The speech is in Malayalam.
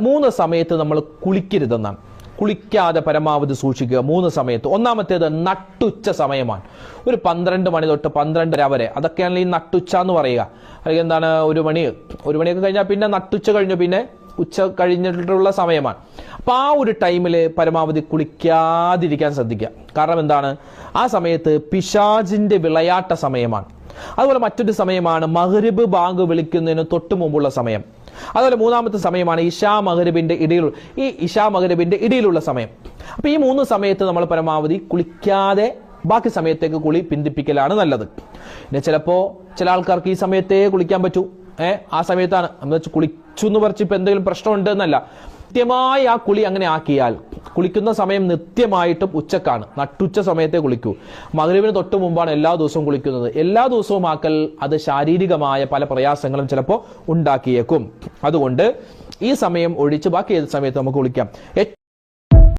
മൂന്ന് സമയത്ത് നമ്മൾ കുളിക്കരുതെന്നാണ്. കുളിക്കാതെ പരമാവധി സൂക്ഷിക്കുക. മൂന്ന് സമയത്ത്. ഒന്നാമത്തേത് നട്ടുച്ച സമയമാണ്. ഒരു 12 മണി തൊട്ട് 12:30 വരെ. അതൊക്കെയാണ് ഈ നട്ടുച്ച എന്ന് പറയുക. അല്ലെങ്കിൽ എന്താണ്, ഒരു മണിയൊക്കെ കഴിഞ്ഞാൽ പിന്നെ നട്ടുച്ച കഴിഞ്ഞു, പിന്നെ ഉച്ച കഴിഞ്ഞിട്ടുള്ള സമയമാണ്. അപ്പൊ ആ ഒരു ടൈമിൽ പരമാവധി കുളിക്കാതിരിക്കാൻ ശ്രദ്ധിക്കുക. കാരണം എന്താണ്, ആ സമയത്ത് പിശാചിന്റെ വിളയാട്ട സമയമാണ്. അതുപോലെ മറ്റൊരു സമയമാണ് മഗ്രിബ് ബാങ്ക് വിളിക്കുന്നതിന് തൊട്ട് മുമ്പുള്ള സമയം. അതുപോലെ മൂന്നാമത്തെ സമയമാണ് ഇശാ മഗ്രിബിന്റെ ഇടയിലുള്ള സമയം. അപ്പൊ ഈ മൂന്ന് സമയത്ത് നമ്മൾ പരമാവധി കുളിക്കാതെ ബാക്കി സമയത്തേക്ക് കുളി പിന്തിപ്പിക്കലാണ് നല്ലത്. പിന്നെ ചില ആൾക്കാർക്ക് ഈ സമയത്തേ കുളിക്കാൻ പറ്റൂ. ആ സമയത്താണ് എന്ന് വെച്ച് കുളിച്ചു എന്ന് പറഞ്ഞ് ഇപ്പൊ എന്തെങ്കിലും പ്രശ്നമുണ്ട് എന്നല്ല. കൃത്യമായി ആ കുളി അങ്ങനെ ആക്കിയാൽ, കുളിക്കുന്ന സമയം നിത്യമായിട്ടും ഉച്ചക്കാണ്, നട്ടുച്ച സമയത്തെ കുളിക്കൂ. മഗ്രിബിന് തൊട്ട് മുമ്പാണ് എല്ലാ ദിവസവും കുളിക്കുന്നത്. എല്ലാ ദിവസവും ആക്കൽ അത് ശാരീരികമായ പല പ്രയാസങ്ങളും ചിലപ്പോൾ ഉണ്ടാക്കിയേക്കും. അതുകൊണ്ട് ഈ സമയം ഒഴിച്ച് ബാക്കി ഏത് സമയത്ത് നമുക്ക് കുളിക്കാം.